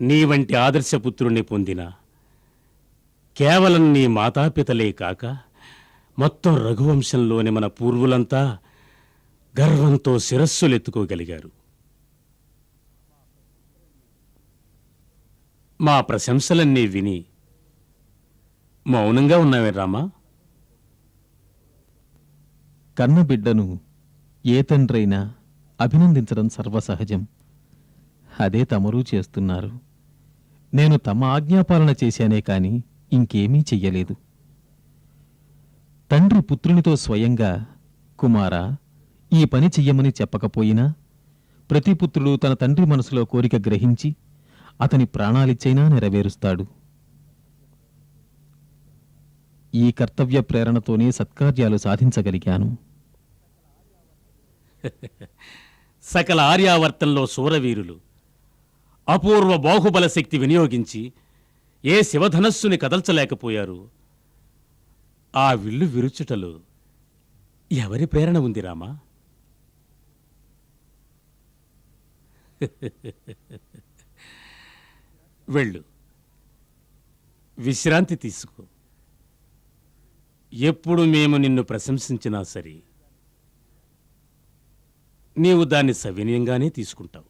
నీ వంటి ఆదర్శపుత్రుణ్ణి పొందిన కేవలం నీ మాతాపితలే కాక మొత్తం రఘువంశంలోని మన పూర్వులంతా గర్వంతో శిరస్సులెత్తుకోగలిగారు. మా ప్రశంసలన్నీ విని మౌనంగా ఉన్నావే రామా? కన్నబిడ్డను ఏ తండ్రైనా అభినందించడం సర్వసహజం. అదే తమరూ చేస్తున్నారు. నేను తమ ఆజ్ఞాపాలన చేశానే కాని ఇంకేమీ చెయ్యలేదు. తండ్రి పుత్రునితో స్వయంగా కుమారా ఈ పని చెయ్యమని చెప్పకపోయినా ప్రతి పుత్రుడు తన తండ్రి మనసులో కోరిక గ్రహించి అతని ప్రాణాలిచ్చైనా నెరవేరుస్తాడు. ఈ కర్తవ్య ప్రేరణతోనే సత్కార్యాలు సాధించగలిగాను. సకల ఆర్యావర్తంలో శూరవీరులు అపూర్వ బాహుబల శక్తి వినియోగించి ఏ శివధనస్సుని కదల్చలేకపోయారు. ఆ విల్లు విరుచుటలో ఎవరి ప్రేరణ ఉంది రామా? వెళ్ళు, విశ్రాంతి తీసుకో. ఎప్పుడు మేము నిన్ను ప్రశంసించినా సరే నీవు దాన్ని సవినయంగానే తీసుకుంటావు.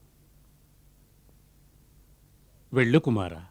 వెళ్ళు కుమారా.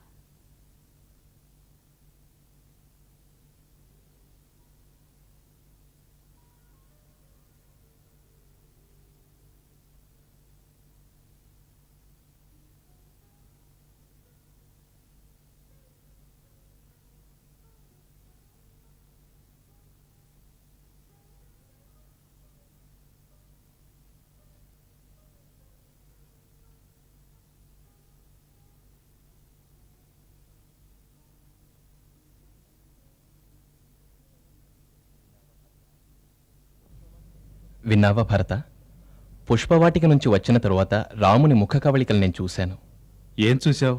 విన్నావా భరత? పుష్పవాటిక నుంచి వచ్చిన తరువాత రాముని ముఖ కవళికలు నేను చూశాను. ఏం చూశావు?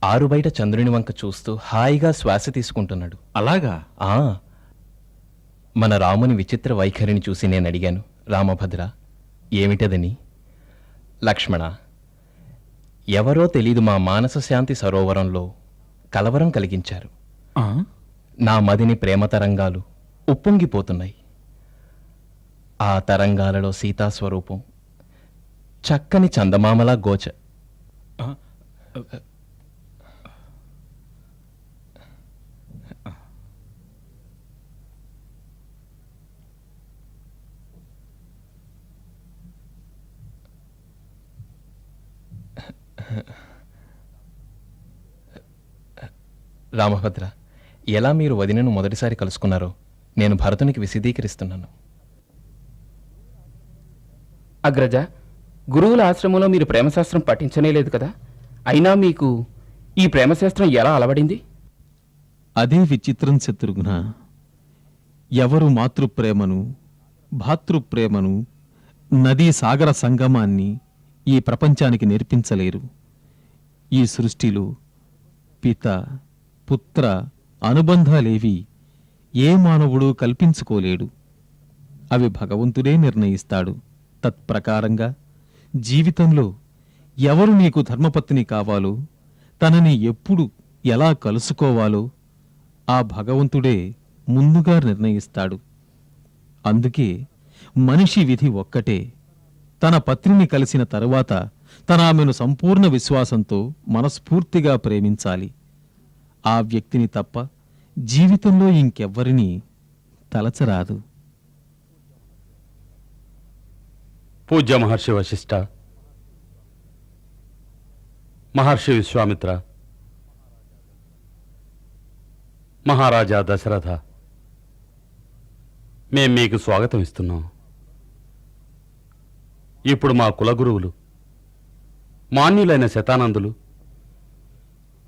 ఆరుబయట చంద్రుని వంక చూస్తూ హాయిగా శ్వాస తీసుకుంటున్నాడు. అలాగా? ఆ మన రాముని విచిత్ర వైఖరిని చూసి నేను అడిగాను, రామభద్ర ఏమిటదని? లక్ష్మణ, ఎవరో తెలీదు మా మానస శాంతి సరోవరంలో కలవరం కలిగించారు. నా మదిని ప్రేమ తరంగాలు ఉప్పొంగిపోతున్నాయి. ఆ తరంగాలలో సీతాస్వరూపం చక్కని చందమామలా గోచ. రామభద్ర, ఎలా మీరు వదినను మొదటిసారి కలుసుకున్నారో నేను భరతునికి విశదీకరిస్తున్నాను. అగ్రజ, గురువుల ఆశ్రమంలో మీరు ప్రేమశాస్త్రం పఠించనే లేదు కదా, అయినా మీకు ఈ ప్రేమశాస్త్రం ఎలా అలవడింది? అదే విచిత్రం శత్రుఘ్న. ఎవరు మాతృప్రేమను, భాతృప్రేమను, నదీ సాగర సంగమాన్ని ఈ ప్రపంచానికి నేర్పించలేరు. ఈ సృష్టిలో పిత పుత్ర అనుబంధాలేవి ఏ మానవుడు కల్పించుకోలేడు. అవి భగవంతుడే నిర్ణయిస్తాడు. తత్ప్రకారంగా జీవితంలో ఎవరు నీకు ధర్మపత్ని కావాలో, తనని ఎప్పుడు ఎలా కలుసుకోవాలో ఆ భగవంతుడే ముందుగా నిర్ణయిస్తాడు. అందుకే మనిషి విధి ఒక్కటే. తన పత్నిని కలిసిన తరువాత తన ఆమెను సంపూర్ణ విశ్వాసంతో మనస్ఫూర్తిగా ప్రేమించాలి. ఆ వ్యక్తిని తప్ప జీవితంలో ఇంకెవ్వరినీ తలచరాదు. పూజ్య మహర్షి వశిష్ఠ, మహర్షి విశ్వామిత్ర, మహారాజా దశరథ, మేం మీకు స్వాగతం ఇస్తున్నాం. ఇప్పుడు మా కులగురువులు మాన్యులైన శతానందులు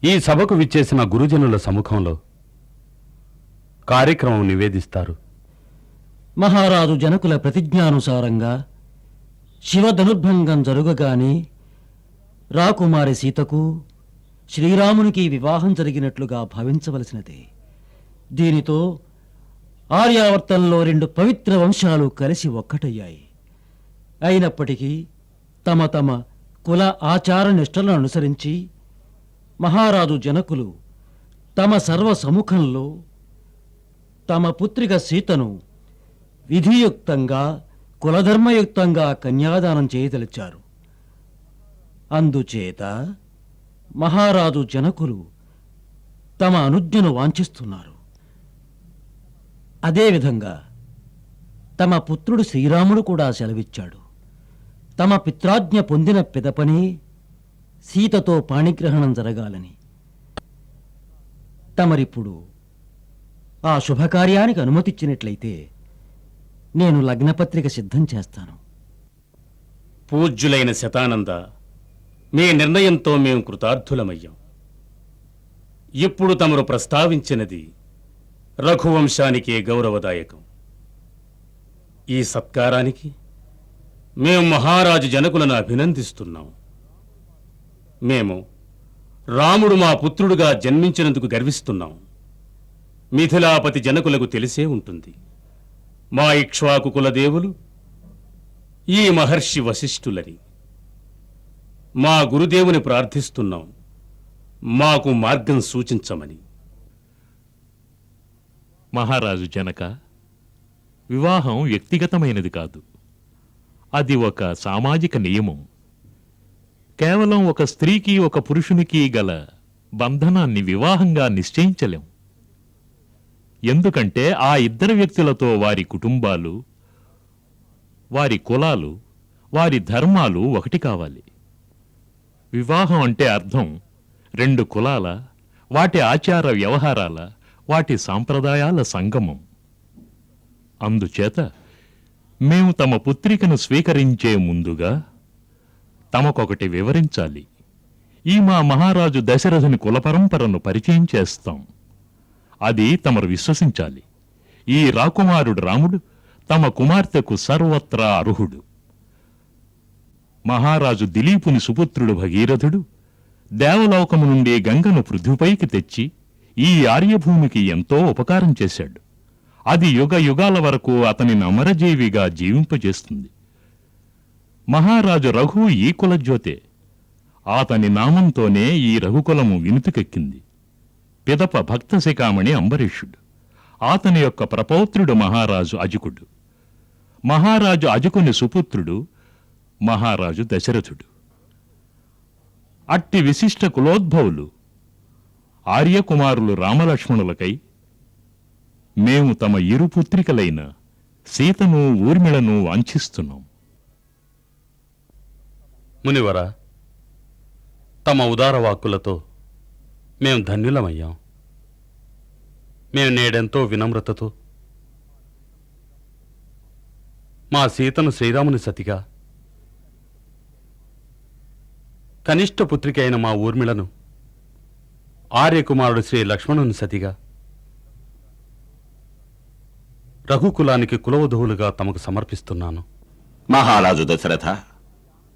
ఈ సభకు విచ్చేసిన గురుజనుల సముఖంలో కార్యక్రమం నివేదిస్తారు. మహారాజు జనకుల ప్రతిజ్ఞానుసారంగా శివధనుర్భంగం జరుగగానే రాకుమారి సీతకు శ్రీరామునికి వివాహం జరిగినట్లుగా భావించవలసినదే. దీనితో ఆర్యావర్తంలో 2 పవిత్ర వంశాలు కలిసి ఒక్కటయ్యాయి. అయినప్పటికీ తమ తమ కుల ఆచార నిష్టలను అనుసరించి మహారాజు జనకులు తమ సర్వ సముఖంలో తమ పుత్రిక సీతను విధియుక్తంగా కులధర్మయుక్తంగా కన్యాదానం చేయదలిచారు. అందుచేత మహారాజు జనకులు తమ అనుజ్ఞను వాంఛిస్తున్నారు. అదేవిధంగా తమ పుత్రుడు శ్రీరాముడు కూడా సెలవిచ్చాడు. తమ పిత్రాజ్ఞ పొందిన పిదపనే సీతతో పాణిగ్రహణం జరగాలని. తమరిప్పుడు ఆ శుభకార్యానికి అనుమతిచ్చినట్లయితే నేను లగ్నపత్రిక సిద్ధం చేస్తాను. పూజ్యులైన శతానంద, మీ నిర్ణయంతో మేము కృతార్థులమయ్యాం. ఇప్పుడు తమరు ప్రస్తావించినది రఘువంశానికే గౌరవదాయకం. ఈ సత్కారానికి మేము మహారాజు జనకులను అభినందిస్తున్నాం. మేము రాముడు మా పుత్రుడుగా జన్మించినందుకు గర్విస్తున్నాం. మిథిలాపతి జనకులకు తెలిసే ఉంటుంది, మా ఇక్ష్వాకు కులదేవులు ఈ మహర్షి వశిష్ఠులని. మా గురుదేవుని ప్రార్థిస్తున్నాం, మాకు మార్గం సూచించమని. మహారాజు జనక, వివాహం వ్యక్తిగతమైనది కాదు, అది ఒక సామాజిక నియమం. కేవలం ఒక స్త్రీకి ఒక పురుషునికి గల బంధనాన్ని వివాహంగా నిశ్చయించలేం. ఎందుకంటే ఆ ఇద్దరు వ్యక్తులతో వారి కుటుంబాలు, వారి కులాలు, వారి ధర్మాలు ఒకటి కావాలి. వివాహం అంటే అర్థం రెండు కులాల, వాటి ఆచార వ్యవహారాల, వాటి సాంప్రదాయాల సంగమం. అందుచేత మేము తమ పుత్రికను స్వీకరించే ముందుగా తమకొకటి వివరించాలి. ఈ మా మహారాజు దశరథుని కులపరంపరను పరిచయం చేస్తాం. అది తమరు విశ్వసించాలి. ఈ రాకుమారుడు రాముడు తమ కుమార్తెకు సర్వత్రా అర్హుడు. మహారాజు దిలీపుని సుపుత్రుడు భగీరథుడు దేవలోకము నుండి గంగను పృథ్వీపైకి తెచ్చి ఈ ఆర్యభూమికి ఎంతో ఉపకారం చేశాడు. అది యుగ యుగాల వరకు అతనిని అమరజీవిగా జీవింపజేస్తుంది. మహారాజు రఘు ఈ కులజ్యోతే. అతని నామంతోనే ఈ రఘుకులము వినుతికెక్కింది. పిదప భక్తశిఖామణి అంబరీషుడు. అతని యొక్క ప్రపౌత్రుడు మహారాజు అజికుడు. మహారాజు అజికుని సుపుత్రుడు మహారాజు దశరథుడు. అట్టి విశిష్ట కులోద్భవులు ఆర్యకుమారులు రామలక్ష్మణులకై మేము తమ ఇరు పుత్రికలైన సీతను ఊర్మిళను వాంఛిస్తున్నాం. మునివర, తమ ఉదార వాక్కులతో మేం ధన్యులమయ్యాం. మేము నేడెంతో వినమ్రతతో మా సీతను శ్రీరాముని సతిగా, కనిష్ట పుత్రిక అయిన మా ఊర్మిళను ఆర్యకుమారుడు శ్రీ లక్ష్మణుని సతిగా, రఘుకులానికి కులవధువులుగా తమకు సమర్పిస్తున్నాను. మహారాజు దశరథ,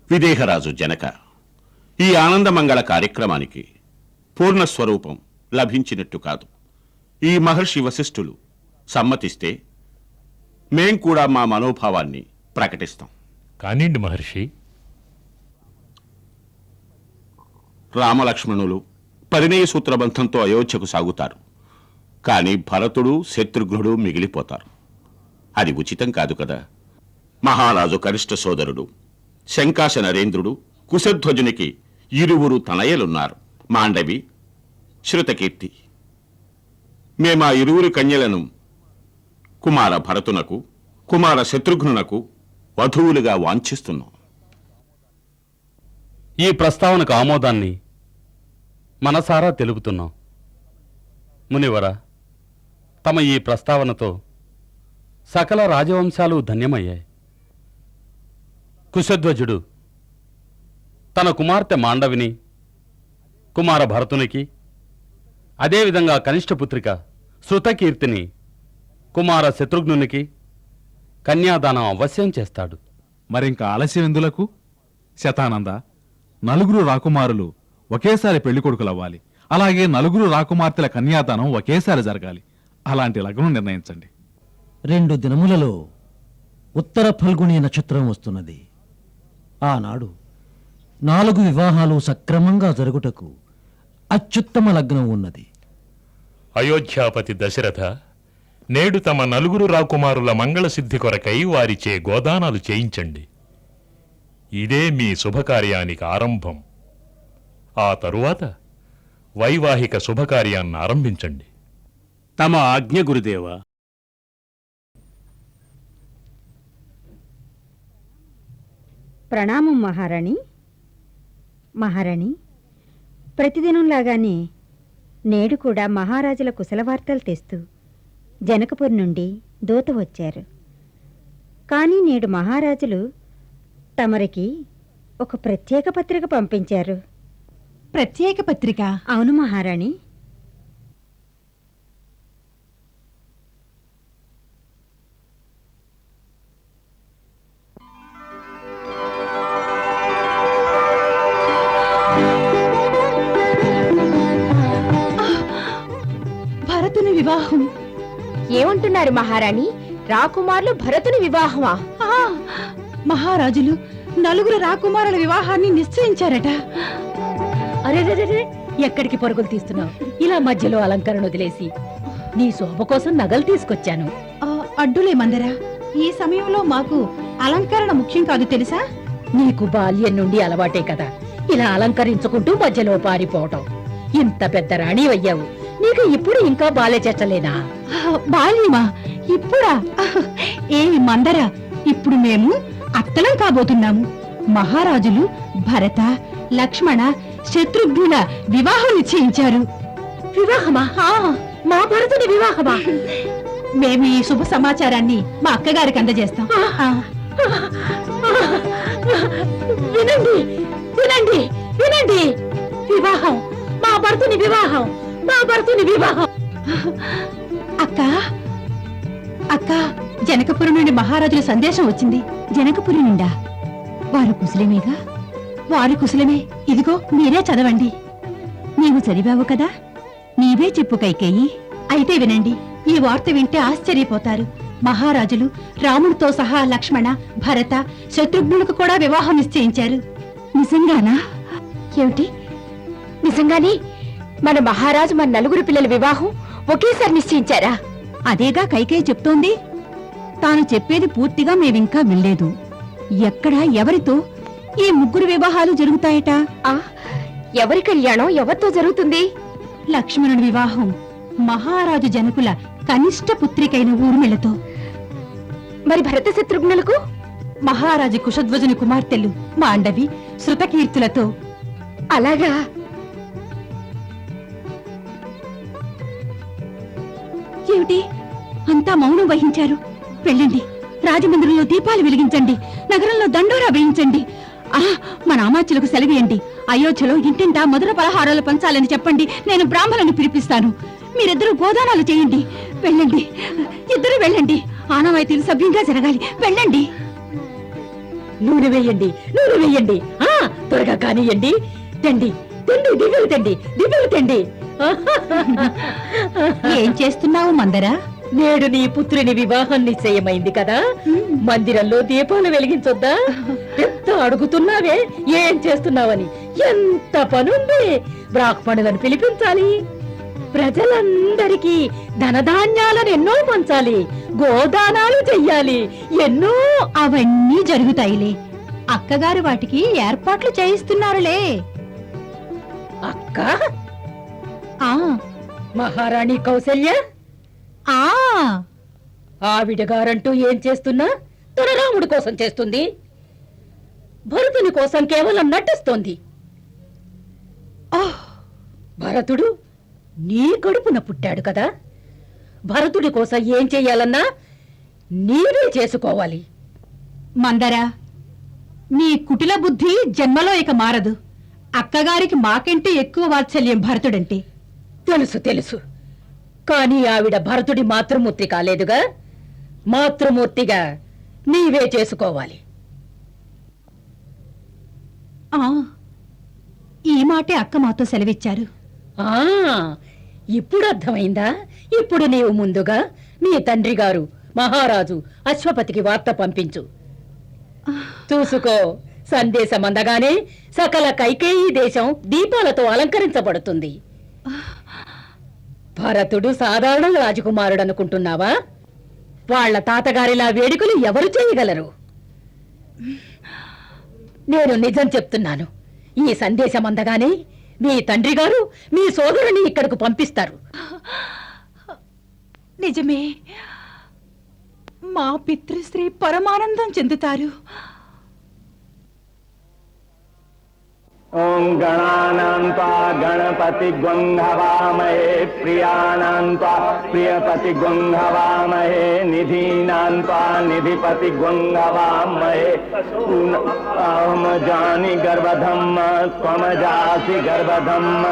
విదేహరాజు జనక, ఈ ఆనందమంగళ కార్యక్రమానికి పూర్ణస్వరూపం లభించినట్టు కాదు. ఈ మహర్షి వశిష్ఠులు సమ్మతిస్తే మేం కూడా మా మనోభావాన్ని ప్రకటిస్తాం. కానిండి మహర్షి. రామలక్ష్మణులు పరిణయ సూత్రబంధంతో అయోధ్యకు సాగుతారు. కానీ భరతుడు, శత్రుఘ్నుడు మిగిలిపోతారు. అది ఉచితం కాదు కదా. మహారాజు కనిష్ట సోదరుడు శంకాశ నరేంద్రుడు, కుశధ్వజునికి ఇరువురు తనయలున్నారు, మాండవి, శృతకీర్తి. మేమా ఇరువురు కన్యలను కుమార భరతునకు, కుమార శత్రుఘ్నునకు వధువులుగా వాంఛిస్తున్నాం. ఈ ప్రస్తావనకు ఆమోదాన్ని మనసారా తెలుపుతున్నాం. మునివర, తమ ఈ ప్రస్తావనతో సకల రాజవంశాలు ధన్యమయ్యాయి. కుశధ్వజుడు తన కుమార్తె మాండవిని కుమార భరతునికి, అదేవిధంగా కనిష్ఠపుత్రిక శృతకీర్తిని కుమార శత్రుఘ్నునికి కన్యాదానం అవశ్యం చేస్తాడు. మరింక ఆలస్యం ఎందులకు? శతానంద, నలుగురు రాకుమారులు ఒకేసారి పెళ్లి కొడుకులవ్వాలి. అలాగే నలుగురు రాకుమార్తెల కన్యాదానం ఒకేసారి జరగాలి. అలాంటి లగ్నం నిర్ణయించండి. 2 దినములలో ఉత్తర ఫల్గుణి నక్షత్రం వస్తున్నది. ఆనాడు 4 వివాహాలు సక్రమంగా జరుగుటకు అత్యుత్తమ లగ్నం ఉన్నది. అయోధ్యాపతి దశరథ నేడు తమ నలుగురు రాకుమారుల మంగళసిద్ధి కొరకై వారిచే గోదానాలు చేయించండి. ఇదే మీ శుభకార్యానికి ఆరంభం. ఆ తరువాత వైవాహిక శుభకార్యాన్ని ఆరంభించండి. తమ ఆజ్ఞ గురుదేవ. ప్రణామం మహారాణి. మహారాణి, ప్రతిదినంలాగానే నేడు కూడా మహారాజుల కుశలవార్తలు తెస్తూ జనకపురి నుండి దూత వచ్చారు. కానీ నేడు మహారాజులు తమరికి ఒక ప్రత్యేక పత్రిక పంపించారు. ప్రత్యేక పత్రిక? అవును మహారాణి. భరతుని వివాహం. ఏమంటున్నారు మహారాణి? రాకుమారులు భరతుని వివాహమా? మహారాజులు నలుగురు రాకుమారుల వివాహాన్ని నిశ్చయించారట. అరే ఎక్కడికి పరుగులు తీస్తున్నావు? ఇలా మధ్యలో అలంకరణ వదిలేసి నీ శోభ కోసం నగలు తీసుకొచ్చాను. అడ్డులే మందరా, ఈ సమయంలో మాకు అలంకరణ ముఖ్యం కాదు తెలుసా? నీకు బాల్యం నుండి అలవాటే కదా ఇలా అలంకరించుకుంటూ మధ్యలో పారిపోవటం. ఇంత పెద్ద రాణి అయ్యావు, నీకు ఇప్పుడు ఇంకా బాల్య చెట్టలేనా? బాల్యమా? ఇప్పుడా? ఏమి మందరా, ఇప్పుడు మేము అత్తలం కాబోతున్నాము. మహారాజులు భరత, లక్ష్మణ, శత్రుఘ్నుల వివాహం నిశ్చయించారు. వివాహమా? మా భరతుని వివాహమా? మేము ఈ శుభ సమాచారాన్ని మా అక్కగారికి అందజేస్తాం. వినండి వినండి వినండి, వివాహం, మా భరతుని వివాహం, మా భరతుని వివాహం. అక్క అక్క, జనకపురం నుండి మహారాజుల సందేశం వచ్చింది. జనకపురి నుండా? వారు కుశలమేగా? వారు కుశలమే. ఇదిగో మీరే చదవండి. నీవు చదివావు కదా, నీవే చెప్పు కైకేయి. అయితే వినండి, ఈ వార్త వింటే ఆశ్చర్యపోతారు. మహారాజులు రాముడితో సహా లక్ష్మణ, భరత, శత్రుఘ్నులకు కూడా వివాహం నిశ్చయించారు. నిజంగానా? ఏమిటి? నిజంగానే మన మహారాజు మన నలుగురు పిల్లల వివాహం ఒకేసారి నిశ్చయించారా? అదేగా కైకేయి చెప్తోంది. తాను చెప్పేది పూర్తిగా మేవింకా వినలేదు. ఎక్కడ, ఎవరితో ఈ ముగ్గురు వివాహాలు జరుగుతాయట? ఎవరి కళ్యాణం ఎవరితో జరుగుతుంది? లక్ష్మణుడి వివాహం మహారాజు జనకుల కనిష్ట పుత్రికైన ఊర్మిళతో. మరి భరత శత్రుఘ్నులకు? మహారాజు కుశధ్వజుని కుమార్తెలు మాండవి, శృతకీర్తులతో. అలాగా? ఏమిటి అంతా మౌనం వహించారు? వెళ్ళండి, రాజమందిరంలో దీపాలు వెలిగించండి, నగరంలో దండోరా వేయించండి. మన అమాత్యులకు సెలవేయండి. అయోధ్యలో ఇంటింటా మధుర పలహారాలు పంచాలని చెప్పండి. నేను బ్రాహ్మణుని పిలిపిస్తాను. మీరిద్దరూ గోదానాలు చేయండి. వెళ్ళండి, ఇద్దరు వెళ్ళండి. ఆనవాయితీలు సభ్యంగా జరగాలి. వెళ్ళండి. నూనె వేయండి, నూనె వేయండి, త్వరగా కానియండి. తండి తండి, దివ్యలు తండి, దివ్యలు తండి. ఏం చేస్తున్నావు మందరా? నేడు నీ పుత్రుని వివాహం నిశ్చయమైంది కదా, మందిరంలో దీపాలు వెలిగించొద్దా? ఎంత అడుగుతున్నావే ఏం చేస్తున్నావని. ఎంత పనుంది. బ్రాహ్మణులను పిలిపించాలి, ప్రజలందరికీ ధనధాన్యాలను ఎన్నో పంచాలి, గోదానాలు చెయ్యాలి, ఎన్నో. అవన్నీ జరుగుతాయిలే. అక్కగారు వాటికి ఏర్పాట్లు చేయిస్తున్నారులే. అక్క? ఆ మహారాణి కౌసల్య? ఆవిడ గారంటూ ఏం చేస్తున్నా తన రాముడి కోసం చేస్తుంది, భరతుని కోసం కేవలం నటిస్తోంది. భరతుడు నీ కడుపున పుట్టాడు కదా, భరతుడి కోసం ఏం చెయ్యాలన్నా నీవే చేసుకోవాలి. మందరా, నీ కుటిల బుద్ధి జన్మలో ఇక మారదు. అక్కగారికి మాకంటే ఎక్కువ వాత్సల్యం భరతుడంటే. తెలుసు తెలుసు, కానీ ఆవిడ భరతుడి మాతృమూర్తి కాలేదుగా. మాతృమూర్తిగా నీవే చేసుకోవాలి. ఈ మాటే అక్క మాతో సెలవిచ్చారు. ఇప్పుడు అర్థమైందా? ఇప్పుడు నీవు ముందుగా నీ తండ్రి గారు మహారాజు అశ్వపతికి వార్త పంపించు. చూసుకో, సందేశం అందగానే సకల కైకేయీ దేశం దీపాలతో అలంకరించబడుతుంది. భరతుడు సాధారణ రాజకుమారుడు అనుకుంటున్నావా? వాళ్ళ తాతగారిలా వేడుకలు ఎవరు చేయగలరు? నేను నిజం చెప్తున్నాను. ఈ సందేశం అందగానే మీ తండ్రి గారు మీ సోదరుని ఇక్కడకు పంపిస్తారు. నిజమే, మా పితృశ్రీ పరమానందం చెందుతారు. ఓం గణానాంతా గణపతి గంధవామహే ప్రియానాంతా ప్రియపతి గంధవామహే నిధీనాంతా నిధిపతి గంధవామహే అహం జాని గర్భధమ్మ త్వమ జాసి గర్భధమ్మ.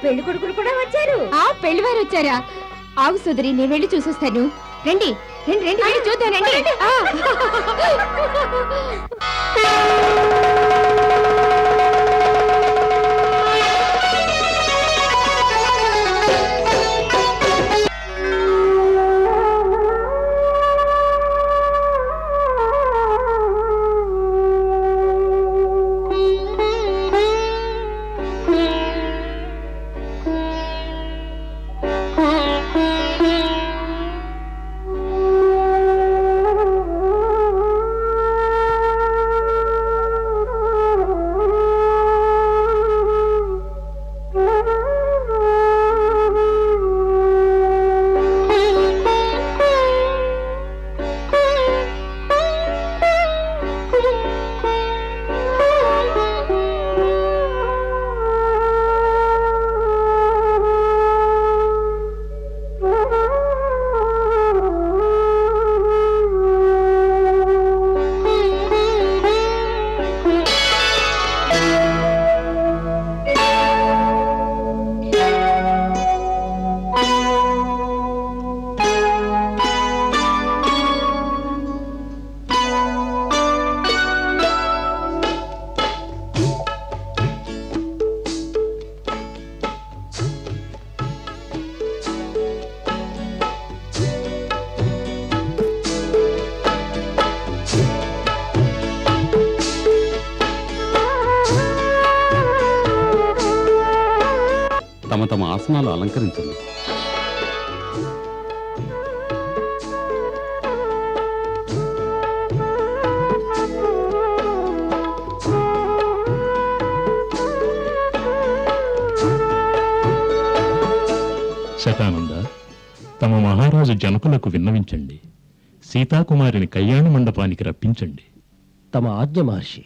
పెళ్లి కొడుకులు కూడా వచ్చారు. పెళ్లివారు వచ్చారా? ఆగు సోదరి, నేను వెళ్ళి చూసొస్తాను. రండి రండి రండి, వెళ్ళి చూద్దాం రండి. తమ తమ ఆసనాలు అలంకరించండి. శతానంద, తమ మహారాజు జనకులకు విన్నవించండి. సీతాకుమారిని కళ్యాణ మండపానికి రప్పించండి. తమ ఆజ్ఞ మహర్షి.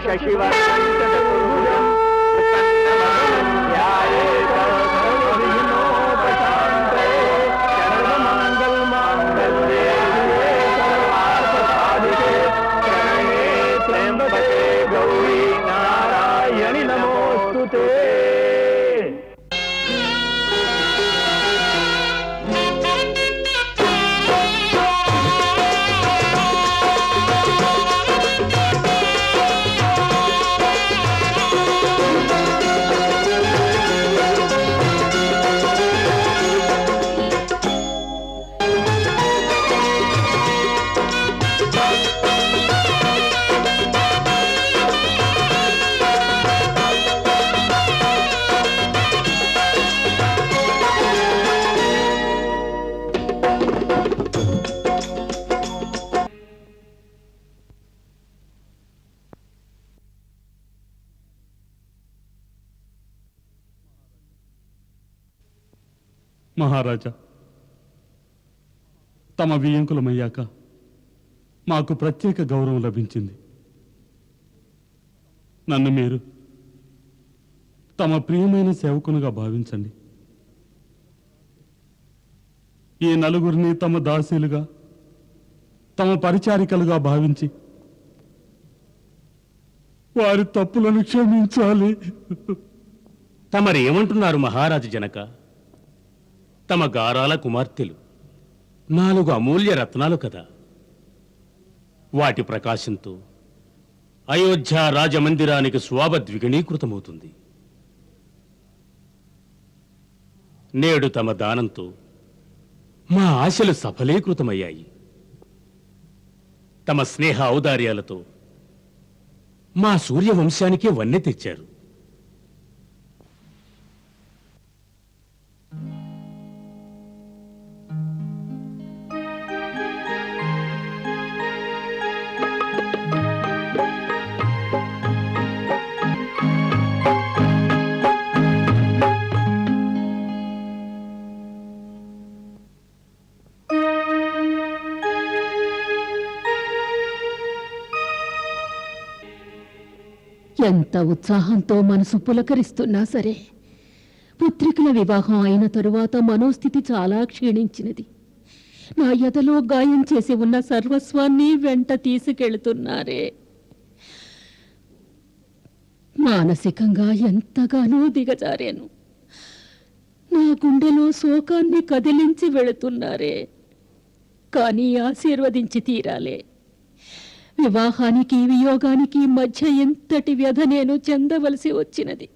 శశివర్ణం చతుర్భుజం ప్రసన్నవదనం ధ్యాయేత సర్వవిఘ్నోపశాంతయే సర్వమంగళమాంగళ్యే శివే సర్వార్థసాధికే శరణ్యే త్ర్యంబకే గౌరీ నారాయణి నమోస్తుతే. మహారాజా, తమ వియ్యంకులమయ్యాక మాకు ప్రత్యేక గౌరవం లభించింది. నన్ను మీరు తమ ప్రియమైన సేవకునిగా భావించండి. ఈ నలుగురిని తమ దాసీలుగా, తమ పరిచారికలుగా భావించి వారి తప్పులను క్షమించాలి. తమరు ఏమంటున్నారు మహారాజు జనక? తమ గారాల కుమార్తెలు 4 అమూల్య రత్నాలు కదా. వాటి ప్రకాశంతో అయోధ్య రాజమందిరానికి శోభ ద్విగుణీకృతమవుతుంది. నేడు తమ దానంతో మా ఆశలు సఫలీకృతమయ్యాయి. తమ స్నేహ ఔదార్యాలతో మా సూర్యవంశానికే వన్నె తెచ్చారు. ఎంత ఉత్సాహంతో మనసు పులకరిస్తున్నా సరే, పుత్రికల వివాహం అయిన తరువాత మనోస్థితి చాలా క్షీణించినది. నా ఎదలో గాయం చేసి ఉన్న సర్వస్వాన్ని వెంట తీసుకెళ్తున్నారే. మానసికంగా ఎంతగానో దిగజారాను. నా గుండెలో శోకాన్ని కదిలించి వెళుతున్నారే. కానీ ఆశీర్వదించి తీరాలే. వివాహానికి వియోగానికి మధ్య ఎంతటి వ్యధ నేను చెందవలసి వచ్చినది.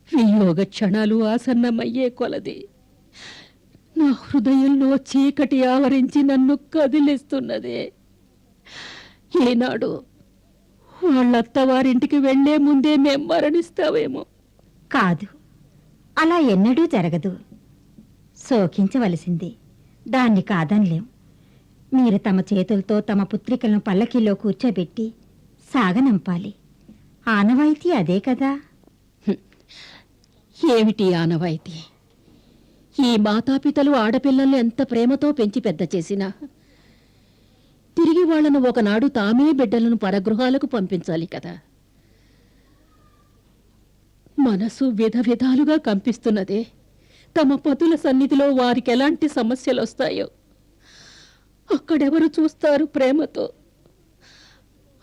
వియోగ క్షణాలు ఆసన్నమయ్యే కొలది నా హృదయంలో చీకటి ఆవరించి నన్ను కదిలిస్తున్నదే. ఈనాడు వాళ్ళత్తవారింటికి వెళ్లే ముందే మేం మరణిస్తావేమో. కాదు, అలా ఎన్నడూ జరగదు. శోకించవలసింది, దాన్ని కాదనలేం. మీరు తమ చేతులతో తమ పుత్రికలను పల్లకీలో కూర్చోబెట్టి సాగనంపాలి. ఆనవాయితీ అదే కదా. ఏమిటి ఆనవాయితీ? ఈ మాతాపితలు ఆడపిల్లల్ని ఎంత ప్రేమతో పెంచి పెద్ద చేసినా తిరిగి వాళ్లను ఒకనాడు తామే బిడ్డలను పరగృహాలకు పంపించాలి కదా. మనసు విధ విధాలుగా కంపిస్తున్నదే. తమ పతుల సన్నిధిలో వారికి ఎలాంటి సమస్యలు వస్తాయో అక్కడెవరు చూస్తారు ప్రేమతో?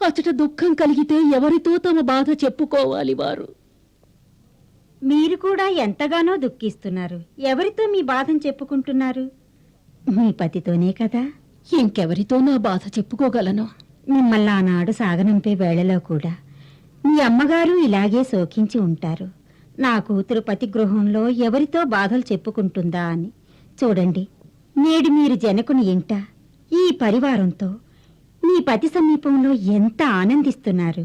అచట దుఃఖం కలిగితే ఎవరితో తమ బాధ చెప్పుకోవాలి వారు? మీరు కూడా ఎంతగానో దుఃఖిస్తున్నారు. ఎవరితో మీ బాధను చెప్పుకుంటున్నారు? మీ పతితోనే కదా. ఇంకెవరితో నా బాధ చెప్పుకోగలను? మిమ్మల్ని ఆనాడు సాగనంపే వేళలో కూడా మీ అమ్మగారు ఇలాగే శోకించి ఉంటారు. నా కూతురు పతి గృహంలో ఎవరితో బాధలు చెప్పుకుంటుందా అని. చూడండి, నేడు మీరు జనకుని ఇంట ఈ పరివారంతో మీ పతి సమీపంలో ఎంత ఆనందిస్తున్నారు.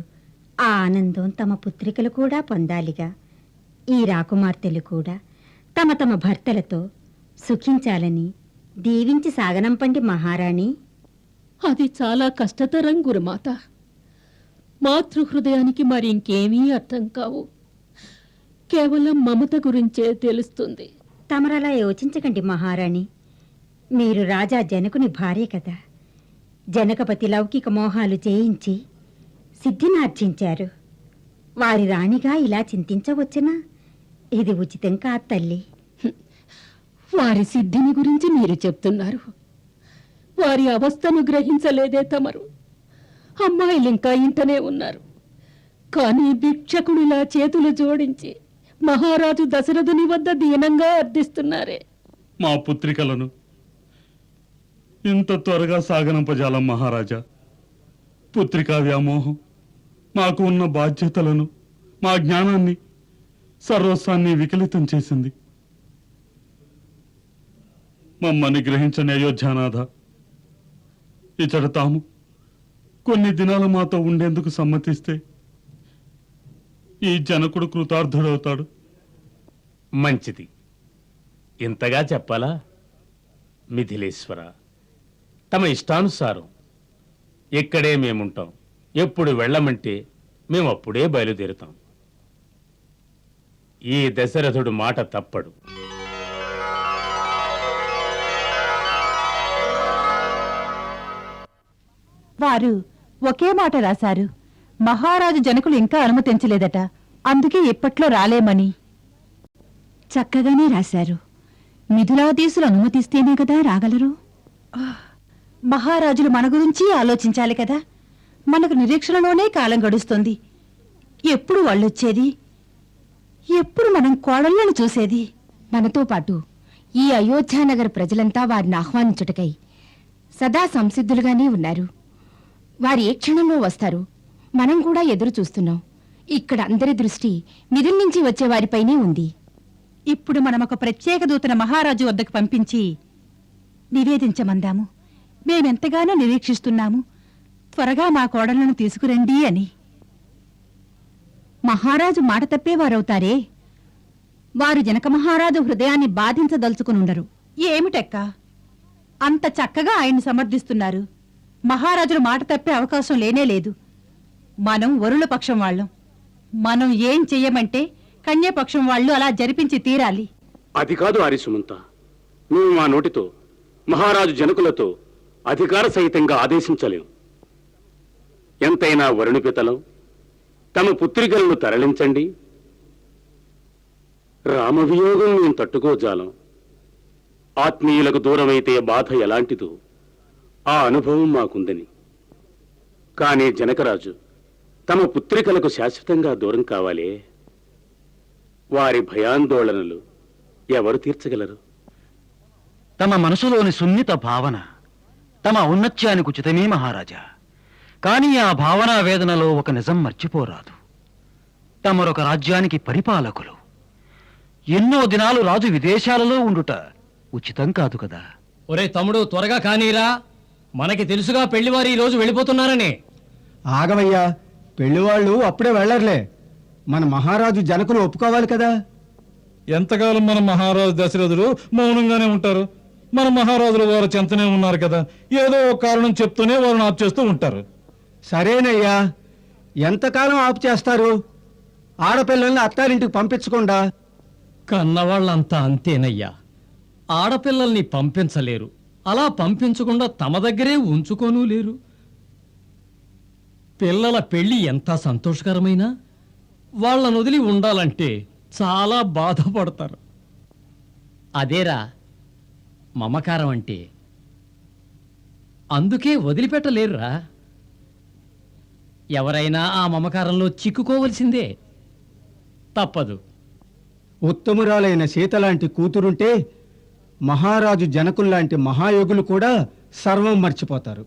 ఆ ఆనందం తమ పుత్రికలు కూడా పొందాలిగా. ఈ రాకుమార్తెలు కూడా తమ తమ భర్తలతో సుఖించాలని దీవించి సాగనంపండి మహారాణి. అది చాలా కష్టతరం గురుమాత. మాతృహృదయానికి మరి ఇంకేమీ అర్థం కావు. కేవలం మమత గురించే తెలుస్తుంది. తమరలా యోచించకండి మహారాణి. మీరు రాజా జనకుని భార్య కదా. జనకపతి లౌకిక మోహాలు చేయించి సిద్ధినార్జించారు. వారి రాణిగా ఇలా చింతించవచ్చునా? ఇది ఉచితం కాదు తల్లి. వారి సిద్ధిని గురించి మీరు చెప్తున్నారు. వారి అవస్థను గ్రహించలేదే తమరు. అమ్మాయిలు ఇంకా ఇంటనే ఉన్నారు. కానీ భిక్షకుడిలా చేతులు జోడించి మహారాజు దశరథుని వద్ద దీనంగా అర్థిస్తున్నారే. మా పుత్రికలను ఇంత త్వరగా సాగనంపజాలం మహారాజా. పుత్రికా వ్యామోహం మాకు ఉన్న బాధ్యతలను, మా జ్ఞానాన్ని, సర్వస్వాన్ని వికలితం చేసింది. మమ్మల్ని గ్రహించని అయోధ్యానాథ, ఇచ్చట తాము కొన్ని దినాలు మాతో ఉండేందుకు సమ్మతిస్తే ఈ జనకుడు కృతార్థుడవుతాడు. మంచిది. ఇంతగా చెప్పాలా? మిథిలేశ్వర, తమ ఇష్టానుసారం ఇక్కడే మేముంటాం. ఎప్పుడు వెళ్ళమంటే మేము అప్పుడే బయలుదేరుతాం. ఈ దశరథుడు మాట తప్పడు. వారు ఒకే మాట రాశారు. మహారాజు జనకులు ఇంకా అనుమతించలేదట, అందుకే ఇప్పట్లో రాలేమని. చక్కగానే రాశారు. మిథులాధీశులు అనుమతిస్తేనే కదా రాగలరు. మహారాజులు మన గురించి ఆలోచించాలి కదా. మనకు నిరీక్షణలోనే కాలం గడుస్తుంది. ఎప్పుడు వాళ్ళొచ్చేది? ఎప్పుడు మనం కోడళ్లను చూసేది? మనతో పాటు ఈ అయోధ్యానగర ప్రజలంతా వారిని ఆహ్వానించుటకై సదా సంసిద్ధులుగానే ఉన్నారు. వారు ఏ క్షణంలో వస్తారు మనం కూడా ఎదురు చూస్తున్నాం. ఇక్కడ అందరి దృష్టి మిథుల నుంచి వచ్చే వారిపైనే ఉంది. ఇప్పుడు మనం ఒక ప్రత్యేక దూతన మహారాజు వద్దకు పంపించి నివేదించమందాము. మేమెంతగానో నిరీక్షిస్తున్నాము, త్వరగా మా కోడళ్లను తీసుకురండి అని. మహారాజు మాట తప్పేవారవుతారే. వారు జనక మహారాజు హృదయాన్ని బాధించదలుచుకునుండరు. ఏమిటక్క, అంత చక్కగా ఆయన్ని సమర్థిస్తున్నారు. మహారాజులు మాట తప్పే అవకాశం లేనే లేదు. మనం వరుల పక్షం వాళ్ళం. మనం ఏం చెయ్యమంటే కన్యాపక్షం వాళ్ళు అలా జరిపించి తీరాలి. అది కాదు ఆరిసుమంత. మేము మా నోటితో మహారాజు జనకులతో అధికార సహితంగా ఆదేశించలేం. ఎంతైనా వరుణిపితలం, తమ పుత్రికలను తరలించండి. రామవియోగం మేము తట్టుకోజాలం. ఆత్మీయులకు దూరమైతే బాధ ఎలాంటిదో ఆ అనుభవం మాకుందని. కానీ జనకరాజు తమ పుత్రికలకు శాశ్వతంగా దూరం కావాలే. వారి భయాందోళనలు ఎవరు తీర్చగలరు? తమ మనసులోని సున్నిత భావన తమ ఔన్నత్యానికి ఉచితమే మహారాజా. కానీ ఆ భావనా వేదనలో ఒక నిజం మర్చిపోరాదు. తమరొక రాజ్యానికి పరిపాలకులు. ఎన్నో దినాలు రాజు విదేశాలలో ఉండుట ఉచితం కాదు కదా. ఒరే తమ్ముడు, త్వరగా కానీరా. మనకి తెలుసుగా పెళ్లివారు ఈ రోజు వెళ్ళిపోతున్నారని. ఆగవయ్యా, పెళ్లివాళ్ళు అప్పుడే వెళ్ళర్లే. మన మహారాజు జనకులు ఒప్పుకోవాలి కదా. ఎంతకాలం మన మహారాజు దశరథుడు మౌనంగానే ఉంటారు? మన మహారాజులు వారు చెంతనే ఉన్నారు కదా, ఏదో ఒక కారణం చెప్తూనే వారిని ఆపు చేస్తూ ఉంటారు. సరేనయ్యా, ఎంతకాలం ఆపు చేస్తారు? ఆడపిల్లల్ని అత్తారింటికి పంపించకుండా. కన్నవాళ్ళంతా అంతేనయ్యా. ఆడపిల్లల్ని పంపించలేరు, అలా పంపించకుండా తమ దగ్గరే ఉంచుకోనూ లేరు. పిల్లల పెళ్లి ఎంత సంతోషకరమైనా వాళ్ళను వదిలి ఉండాలంటే చాలా బాధపడతారు. అదేరా మమకారం అంటే. అందుకే వదిలిపెట్టలేరురా. ఎవరైనా ఆ మమకారంలో చిక్కుకోవలసిందే, తప్పదు. ఉత్తమురాలైన సీతలాంటి కూతురుంటే మహారాజు జనకుల్లాంటి మహాయోగులు కూడా సర్వం మర్చిపోతారు.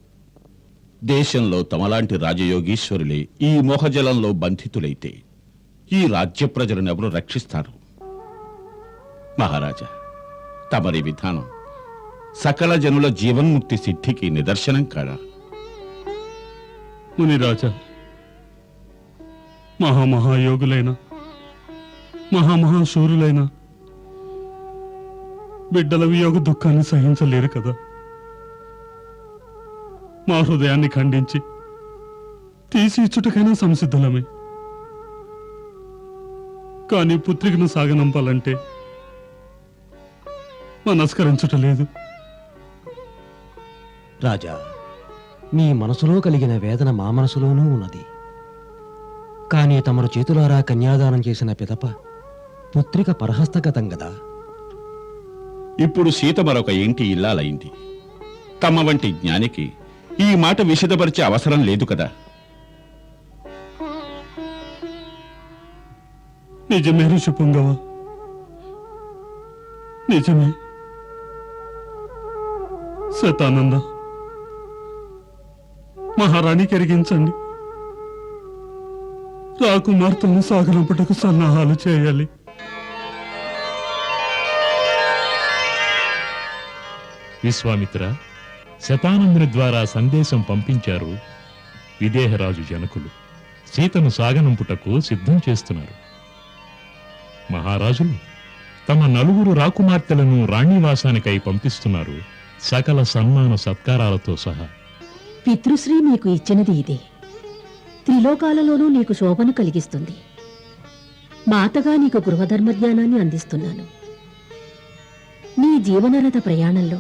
దేశంలో తమలాంటి రాజయోగీశ్వరులే ఈ మోహజలంలో బంధితులైతే ఈ రాజ్య ప్రజలను ఎవరు రక్షిస్తారు? మహారాజా, తమరి విధానం సకల జనుల జీవన్ముక్తి సిద్ధికి నిదర్శనం కాదా? మునిరాజా, మహామహాయోగులైన మహామహాశూరులైన బిడ్డల వియోగ దుఃఖాన్ని సహించలేరు కదా. మా హృదయాన్ని ఖండించి తీసి ఇచ్చుటకైనా సంసిద్ధులమే. కానీ పుత్రికను సాగనంపాలంటే మనస్కరించుటలేదు. రాజా, మీ మనసులో కలిగిన వేదన మా మనసులోనూ ఉన్నది. కానీ తమరు చేతులారా కన్యాదానం చేసిన పిదప పుత్రిక పరహస్తగతం గదా. ఇప్పుడు సీత మరొక ఇంటి ఇల్లాలైంది. తమ వంటి జ్ఞానికి ఈ మాట విశదపరిచే అవసరం లేదు కదా. నిజమే ఋషిపుంగవ, నిజమే. శతానంద, మహారాణి కరిగించండి. రాకుమార్తెలను సాగనంపటకు సన్నాహాలు చేయాలి. విశ్వామిత్ర శతానందుని ద్వారా సందేశం పంపించారు విదేహరాజు జనకులు. సీతను సాగనంపుటకు సిద్ధం చేస్తున్నారు. మహారాజులు తమ 4 రాకుమార్తెలను రాణివాసానికై పంపిస్తున్నారు, సకల సన్మాన సత్కారాలతో సహా. పితృశ్రీ మీకు ఇచ్చినది ఇదే. త్రిలోకాలలోనూ నీకు శోభను కలిగిస్తుంది. మాతగా నీకు గృహధర్మ జ్ఞానాన్ని అందిస్తున్నాను. నీ జీవనరథ ప్రయాణంలో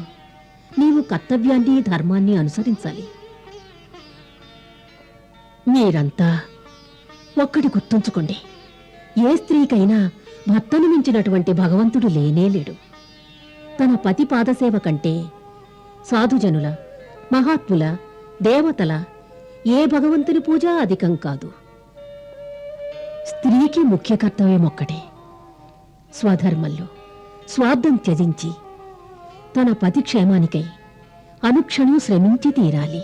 నీవు కర్తవ్యాన్ని, ధర్మాన్ని అనుసరించాలి. మీరంతా ఒక్కటి గుర్తుంచుకోండి, ఏ స్త్రీకైనా భర్తను మించినటువంటి భగవంతుడు లేనేలేడు. తన పతి పాదసేవ కంటే సాధుజనుల, మహాత్ముల, దేవతల ఏ భగవంతుని పూజ అధికం కాదు. స్త్రీకి ముఖ్య కర్తవ్యం ఒక్కటే, స్వధర్మంలో స్వార్థం త్యజించి తన పతి క్షేమానికై అనుక్షణం శ్రమించి తీరాలి.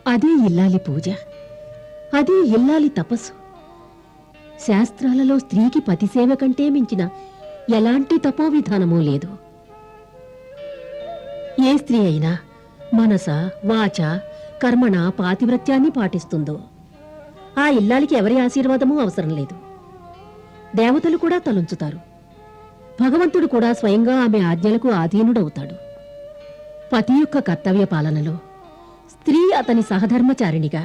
అదే ఇల్లాలి పూజ, అదే ఇల్లాలి తపస్సు. శాస్త్రాలలో స్త్రీకి పతిసేవ కంటే మించిన ఎలాంటి తపో విధానమూ లేదు. ఏ స్త్రీ అయినా మనస, వాచ, కర్మణ పాతివ్రత్యాన్ని పాటిస్తుందో ఆ ఇల్లాలికి ఎవరి ఆశీర్వాదమూ అవసరం లేదు. దేవతలు కూడా తలుంచుతారు. భగవంతుడు కూడా స్వయంగా ఆమె ఆజ్ఞలకు ఆధీనుడవుతాడు. పతి యొక్క కర్తవ్య పాలనలో స్త్రీ అతని సహధర్మచారిణిగా,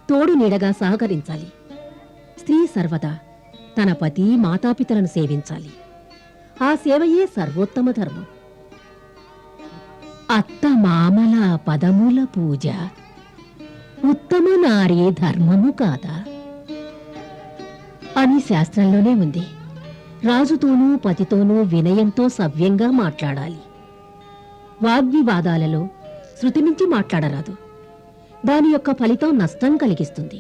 తోడు నీడగా సహకరించాలి. స్త్రీ సర్వదా తన పతి, మాతాపితలను సేవించాలి. ఆ సేవయే సర్వోత్తమ ధర్మం. అత్త మామల పదముల పూజ ఉత్తమ నారీ ధర్మము కాదా అని శాస్త్రంలోనే ఉంది. రాజుతోనూ పతితోనూ వినయంతో సవ్యంగా మాట్లాడాలి. వాగ్వివాదాలలో శృతిమించి మాట్లాడరాదు. దాని యొక్క ఫలితం నష్టం కలిగిస్తుంది.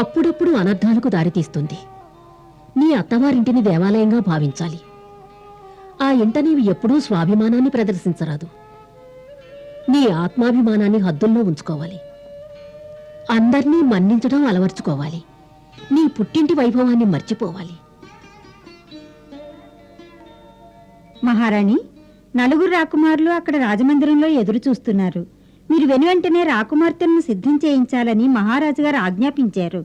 అప్పుడప్పుడు అనర్థాలకు దారితీస్తుంది. నీ అత్తవారింటిని దేవాలయంగా భావించాలి. ఆ ఇంట నీవు ఎప్పుడూ స్వాభిమానాన్ని ప్రదర్శించరాదు. నీ ఆత్మాభిమానాన్ని హద్దుల్లో ఉంచుకోవాలి. అందర్నీ మన్నించడం అలవర్చుకోవాలి. నీ పుట్టింటి వైభవాన్ని మర్చిపోవాలి. మహారాణి, 4 రాకుమారులు అక్కడ రాజమందిరంలో ఎదురు చూస్తున్నారు. మీరు వెనువెంటనే రాకుమార్తెలను సిద్ధం చేయించాలని మహారాజు గారు ఆజ్ఞాపించారు.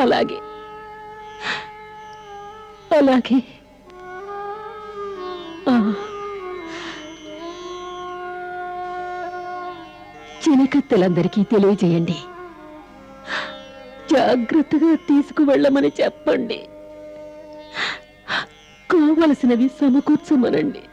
అలాగే అలాగే. చినకత్తెలందరికీ తెలియజేయండి. జాగ్రత్తగా తీసుకువెళ్ళమని చెప్పండి. కావలసినవి సమకూర్చమనండి.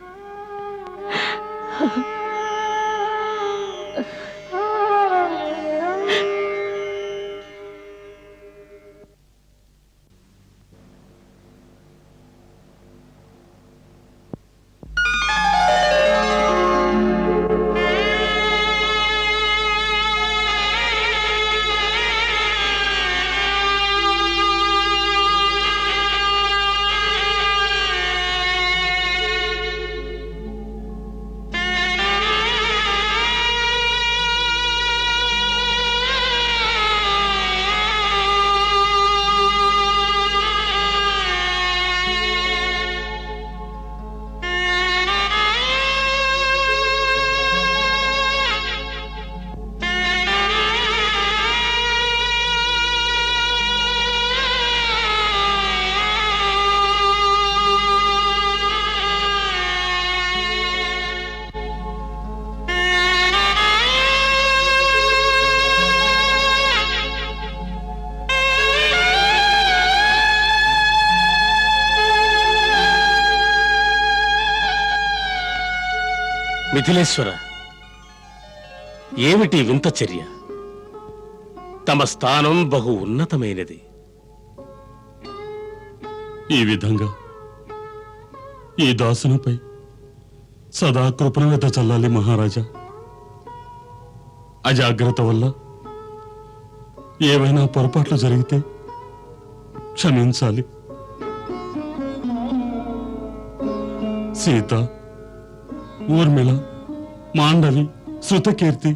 మిథిలేశ్వర, ఏమిటి వింత చర్య? తమ స్థానం బహు ఉన్నతమైనది. ఈ విధంగా ఈ దాసునిపై సదా కృపణత చల్లాలి మహారాజా. అజాగ్రత్త వల్ల ఏవైనా పొరపాట్లు జరిగితే క్షమించాలి. సీత, ఊర్మిళ, మాండవి, శృతకీర్తి,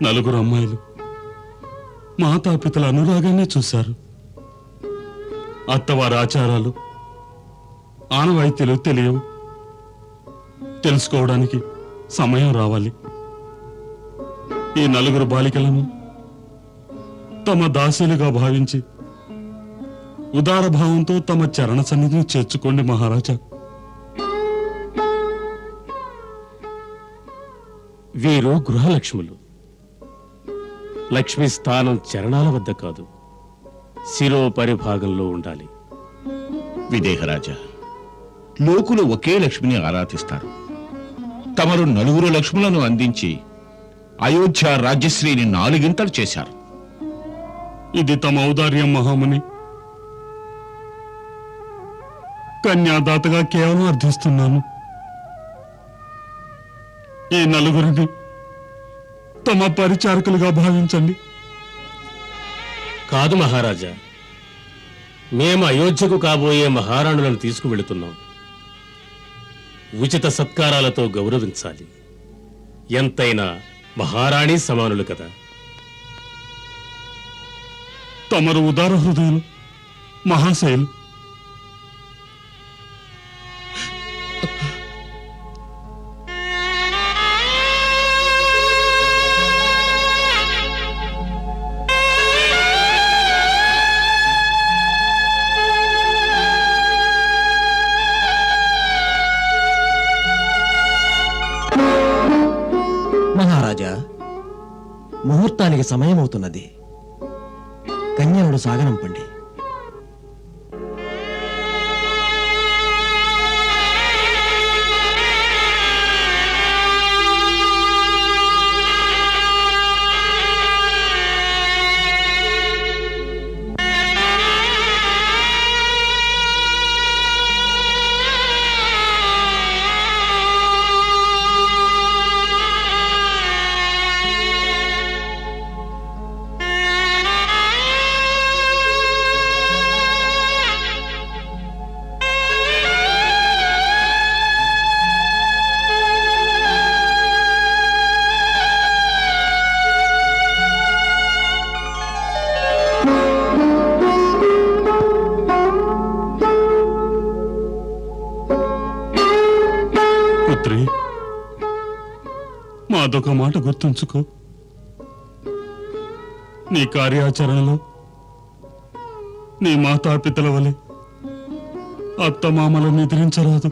నలుగురు అమ్మాయిలు మాతాపితల అనురాగాన్ని చూశారు. అత్తవారి ఆచారాలు, ఆనవాయితీలు తెలియవు. తెలుసుకోవడానికి సమయం రావాలి. ఈ నలుగురు బాలికలను తమ దాసీలుగా భావించి ఉదార భావంతో తమ చరణ సన్నిధిని చేర్చుకోండి మహారాజా. వీరు గృహలక్ష్ములు. లక్ష్మి స్థానం చరణాల వద్ద కాదు, శిరో పరిభాగంలో ఉండాలి. విదేహరాజా, లోకులు ఒకే లక్ష్మిని ఆరాధిస్తారు. తమరు నలుగురు లక్ష్ములను అందించి అయోధ్య రాజ్యశ్రీని 4 గింతలు చేశారు. ఇది తమ ఔదార్యం మహాముని. కన్యాదాతగా కేవలం అర్థిస్తున్నాను. ఈ నలుగురిని తమ పరిచారకులుగా భావించండి. కాదు మహారాజా, మేము అయోధ్యకు కాబోయే మహారాణులను తీసుకువెళుతున్నాం. ఉచిత సత్కారాలతో గౌరవించాలి. ఎంతైనా మహారాణి సమానులు కదా. తమరు ఉదార హృదయులు, మహాశైలు. మహారాజా, ముహూర్తానికి సమయం అవుతున్నది. కన్యలను సాగనంపండి. పుత్రి, మాదొక మాట గుర్తుంచుకో. నీ కార్యాచరణలో నీ మాతాపితల వలె అత్తమామలను నిద్రించరాదు.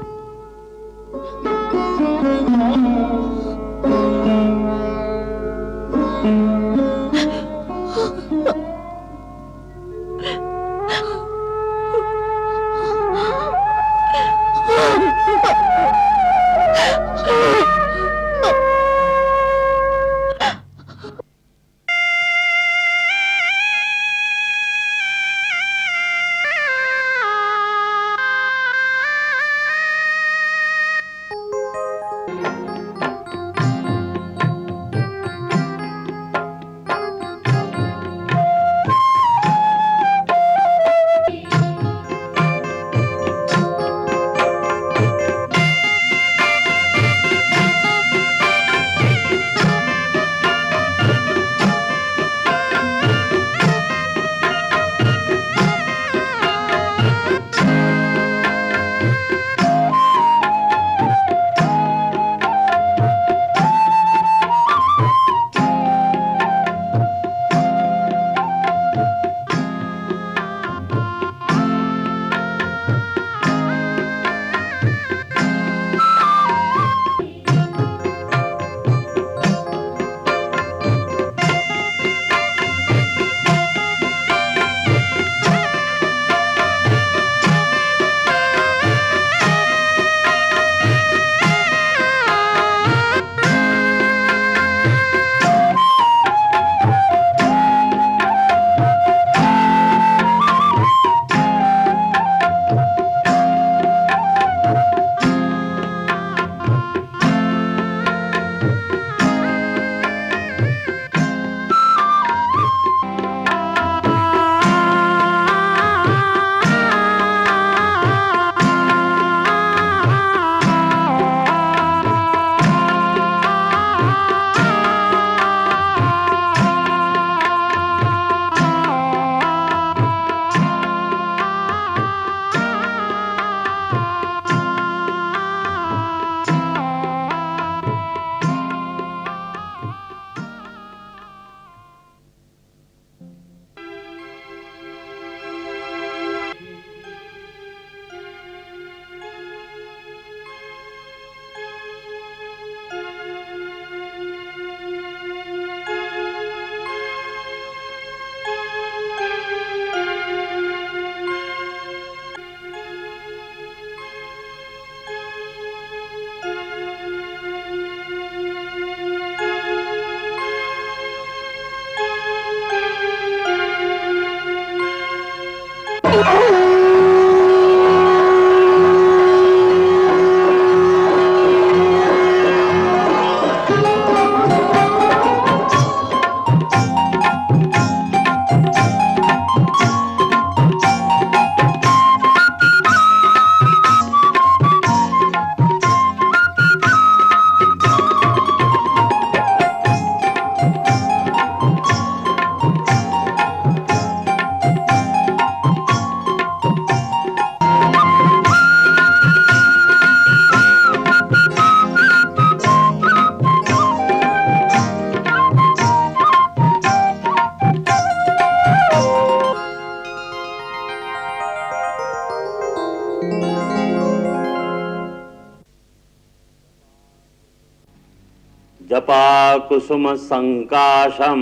జపాకుసుమ సంకాశం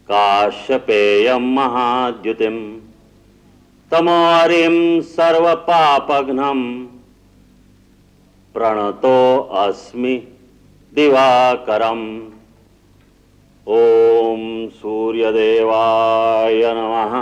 కాశ్యపేయం మహాద్యుతిం తమోరిం సర్వపాపఘ్నం ప్రణతో అస్మి దివాకరం. ఓం సూర్యదేవాయ నమః.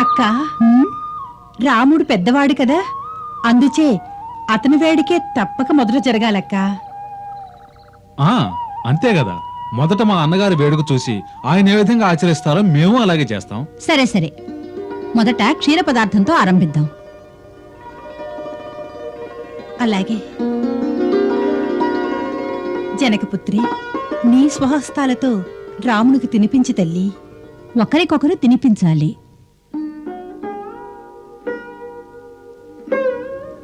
అక్క రాముడు పెద్దవాడు కదా, అందుచే అతని వేడికే తప్పక మొదట జరగాలక్క. అంతే కదా. మొదట మా అన్నగారి వేడుక చూసి ఆయన ఏ విధంగా ఆచరిస్తారో మేము అలాగే చేస్తాం. సరే సరే, మొదట క్షీర పదార్థంతో ఆరంభిద్దాం. అలాగే. జనకపుత్రి, నీ స్వహస్తాలతో రామునికి తినిపించి తల్లి. ఒకరికొకరు తినిపించాలి.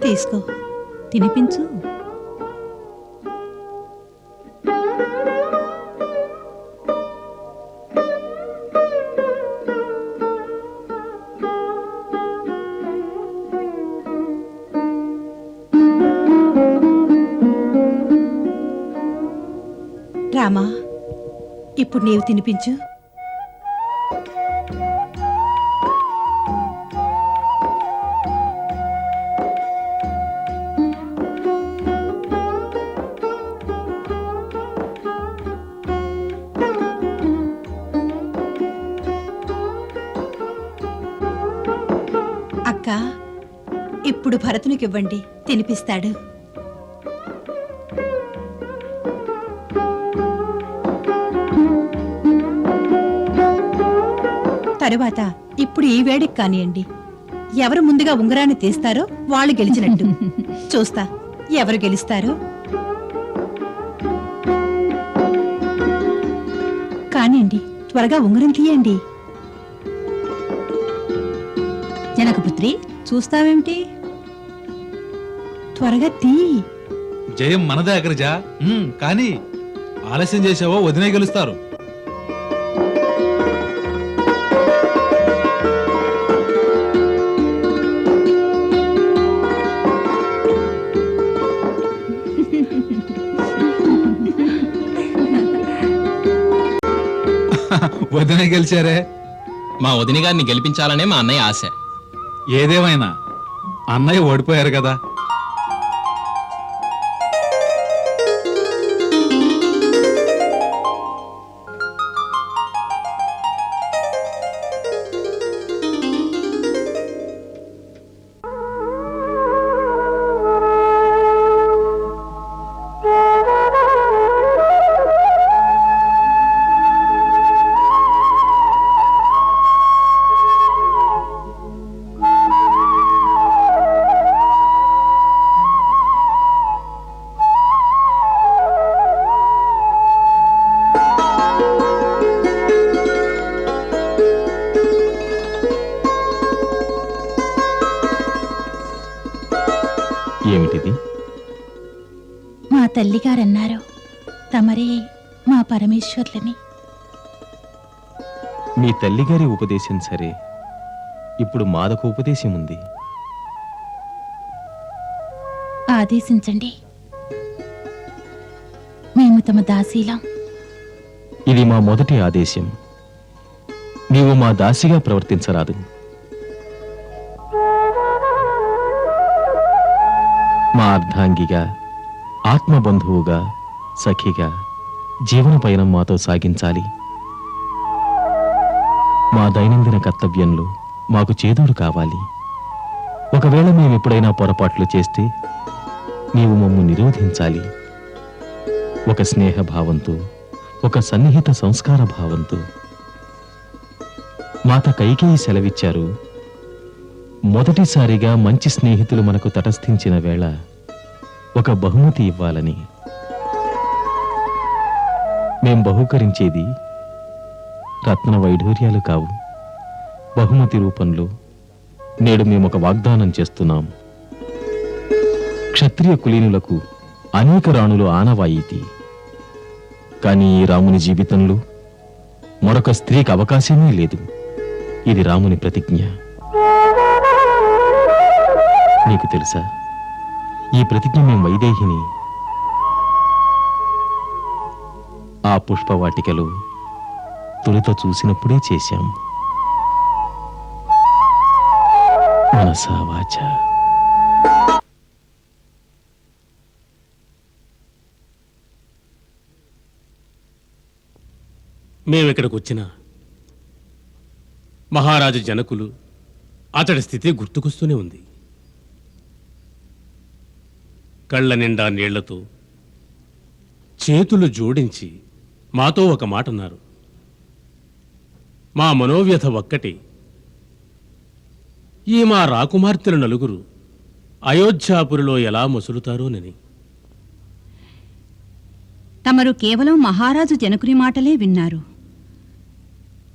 తీసుకో, తినిపించు. రామా, ఇప్పుడు నీవు తినిపించు. అక్క, ఇప్పుడు భరతునికి ఇవ్వండి, తినిపిస్తాడు. తరువాత ఇప్పుడు ఈ వేడికి కానియండి. ఎవరు ముందుగా ఉంగరాన్ని తీస్తారో వాళ్ళు గెలిచినట్టు. చూస్తా ఎవరు గెలుస్తారో. కానియండి, త్వరగా ఉంగరం తీయండి. జనకపుత్రి, చూస్తావేమిటి? త్వరగా తీ. జయం మనదే అగ్రజ. కానీ ఆలస్యం చేసావో వదినే గెలుస్తారు. వదిన గెలిచారే. మా వదిన గారిని గెలిపించాలనే మా అన్నయ్య ఆశ. ఏదేమైనా అన్నయ్య ఓడిపోయారు కదా. ఏమిటిది? మా తల్లిగారన్నారు, తమరే మా పరమేశ్వర్లని. మీ తల్లిగారి ఉపదేశం సరే, ఇప్పుడు మాదొక ఉపదేశం ఉంది. ఆదేశించండి. మేము తమ దాసీలం. ఇది మా మొదటి ఆదేశం. నీవు మా దాసిగా ప్రవర్తించరాదు. మా అర్ధాంగిగా, ఆత్మబంధువుగా, సఖిగా జీవన పయనం మాతో సాగించాలి. మా దైనందిన కర్తవ్యంలో మాకు చేదోడు కావాలి. ఒకవేళ మేమెప్పుడైనా పొరపాట్లు చేస్తే నీవు మమ్ము నిరోధించాలి. ఒక స్నేహభావంతో, ఒక సన్నిహిత సంస్కార భావంతో. మాత కైకేయి సెలవిచ్చారు, మొదటిసారిగా మంచి స్నేహితులు మనకు తటస్థించిన వేళ ఒక బహుమతి ఇవ్వాలని. మేం బహుకరించేది రత్న వైఢూర్యాలు కావు. బహుమతి రూపంలో నేడు మేమొక వాగ్దానం చేస్తున్నాం. క్షత్రియ కులీనులకు అనేక రాణులు ఆనవాయితీ. కానీ ఈ రాముని జీవితంలో మరొక స్త్రీకి అవకాశమే లేదు. ఇది రాముని ప్రతిజ్ఞ. నీకు తెలుసా, ఈ ప్రతిజ్ఞ మేం వైదేహిని ఆ పుష్పవాటికలో తొలుత చూసినప్పుడే చేశాం. మనసా వాచా. మేమిక్కడికి వచ్చిన మహారాజు జనకులు అతడి స్థితి గుర్తుకొస్తూనే ఉంది. కళ్ళ నిండా నీళ్లతో చేతులు జోడించి మాతో ఒక మాట అన్నారు. మా మనోవ్యథ ఒక్కటి, ఈ మా రాకుమార్తెలు నలుగురు అయోధ్యాపురిలో ఎలా మసులుతారోనని. తమరు కేవలం మహారాజు జనకుని మాటలే విన్నారు.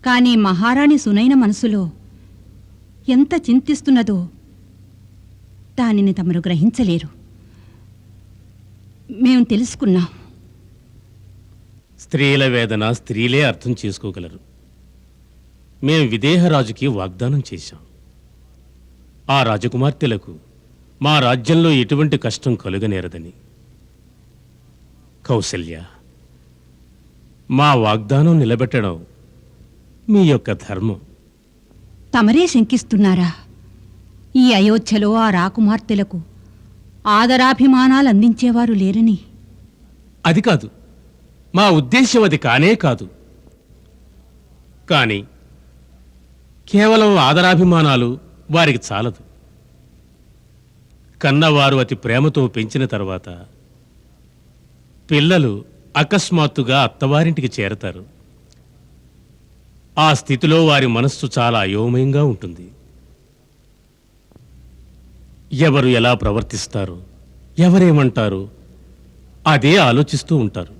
కానీ మహారాణి సునైన మనసులో ఎంత చింతిస్తున్నదో దానిని తమరు గ్రహించలేరు. మేం తెలుసుకున్నాం. స్త్రీల వేదన స్త్రీలే అర్థం చేసుకోగలరు. మేం విదేహరాజుకి వాగ్దానం చేశాం. ఆ రాజకుమార్తెలకు మా రాజ్యంలో ఎటువంటి కష్టం కలుగనేరదని. కౌసల్య, మా వాగ్దానం నిలబెట్టడం మీ యొక్క ధర్మం. తమరే శంకిస్తున్నారా? ఈ అయోధ్యలో ఆ రాకుమార్తెలకు ఆదరాభిమానాలు అందించేవారు లేరని. అది కాదు, మా ఉద్దేశ్యం అది కానే కాదు. కానీ కేవలం ఆదరాభిమానాలు వారికి చాలదు. కన్నవారు అతి ప్రేమతో పెంచిన తర్వాత పిల్లలు అకస్మాత్తుగా అత్తవారింటికి చేరతారు. ఆ స్థితిలో వారి మనస్సు చాలా అయోమయంగా ఉంటుంది. ఎవరు ఎలా ప్రవర్తిస్తారు, ఎవరేమంటారు అదే ఆలోచిస్తూ ఉంటారు.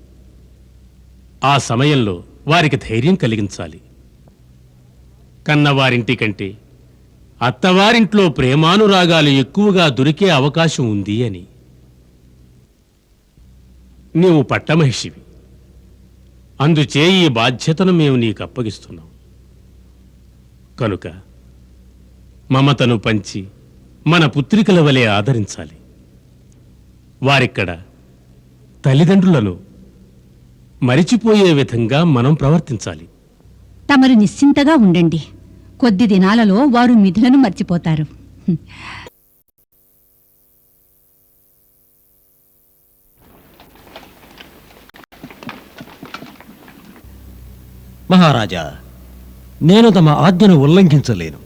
ఆ సమయంలో వారికి ధైర్యం కలిగించాలి. కన్నవారింటి కంటే అత్తవారింట్లో ప్రేమానురాగాలు ఎక్కువగా దొరికే అవకాశం ఉంది అని. నీవు పట్టమహిషివి, అందుచే ఈ బాధ్యతను మేము నీకు అప్పగిస్తున్నాం. కనుక మమతను పంచి మన పుత్రికల వలె ఆదరించాలి. వారిక్కడ తల్లిదండ్రులను మరిచిపోయే విధంగా మనం ప్రవర్తించాలి. తమరు నిశ్చింతగా ఉండండి. కొద్ది దినాలలో వారు మిథులను మర్చిపోతారు. మహారాజా, నేను తమ ఆజ్ఞను ఉల్లంఘించలేను.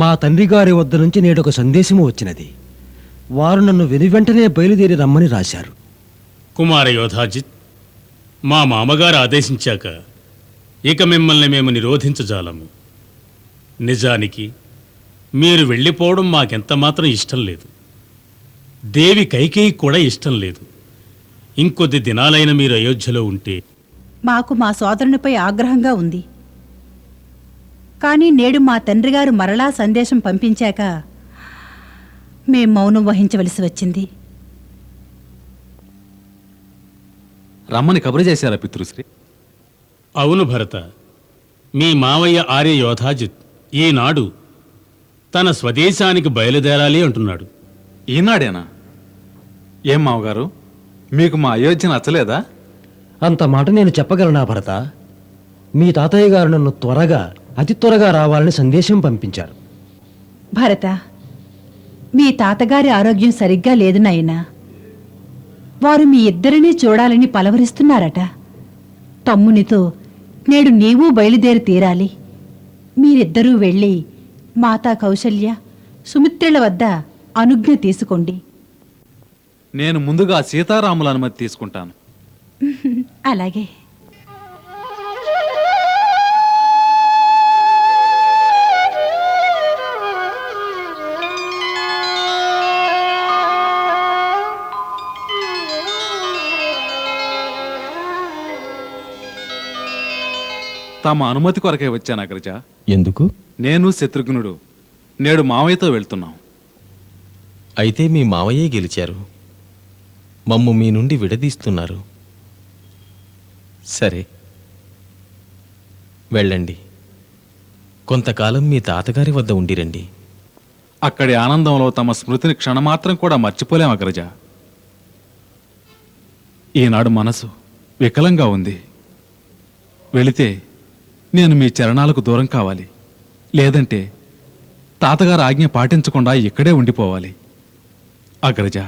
మా తండ్రి గారి వద్ద నుంచి నేడొక సందేశము వచ్చినది. వారు నన్ను వెనువెంటనే బయలుదేరి రమ్మని రాశారు. కుమార యోధాజిత్, మా మామగారు ఆదేశించాక ఇక మిమ్మల్ని మేము నిరోధించజాలము. నిజానికి మీరు వెళ్ళిపోవడం మాకెంత మాత్రం ఇష్టం లేదు. దేవి కైకేయి కూడా ఇష్టం లేదు. ఇంకొద్ది దినాలైన మీరు అయోధ్యలో ఉంటే. మాకు మా సోదరునిపై ఆగ్రహంగా ఉంది. కానీ నేడు మా తండ్రి గారు మరలా సందేశం పంపించాక మేం మౌనం వహించవలసి వచ్చింది. రమ్మని కబురు చేశారా పితృశ్రీ? అవును భరత, మీ మావయ్య ఆర్య యోధాజిత్ ఈనాడు తన స్వదేశానికి బయలుదేరాలి అంటున్నాడు. ఈనాడేనా? ఏం మావగారు, మీకు మా అయోధ్య నచ్చలేదా? అంత మాట నేను చెప్పగలనా భరత? మీ తాతయ్య గారు నన్ను అతి త్వరగా రావాలని సందేశం పంపించారు. భరత, మీ తాతగారి ఆరోగ్యం సరిగ్గా లేదు నాయనా. వారు మీ ఇద్దరినీ చూడాలని పలవరిస్తున్నారట. తమ్మునితో నేడు నీవు బయలుదేరి తీరాలి. మీరిద్దరూ వెళ్ళి మాతా కౌశల్య, సుమిత్రుల వద్ద అనుజ్ఞ తీసుకోండి. నేను ముందుగా సీతారాముల అనుమతి తీసుకుంటాను. అలాగే. తమ అనుమతి కొరకే వచ్చాను అగ్రజ. ఎందుకు? నేను శత్రుఘ్నుడు నేడు మావయ్యతో వెళ్తున్నాం. అయితే మీ మావయ్యే గెలిచారు, మమ్ము మీ నుండి విడదీస్తున్నారు. సరే వెళ్ళండి, కొంతకాలం మీ తాతగారి వద్ద ఉండిరండి. అక్కడి ఆనందంలో తమ స్మృతిని క్షణమాత్రం కూడా మర్చిపోలేం అగ్రజ. ఈనాడు మనసు వికలంగా ఉంది. వెళితే నేను మీ చరణాలకు దూరం కావాలి, లేదంటే తాతగారు ఆజ్ఞ పాటించకుండా ఇక్కడే ఉండిపోవాలి. అగ్రజ,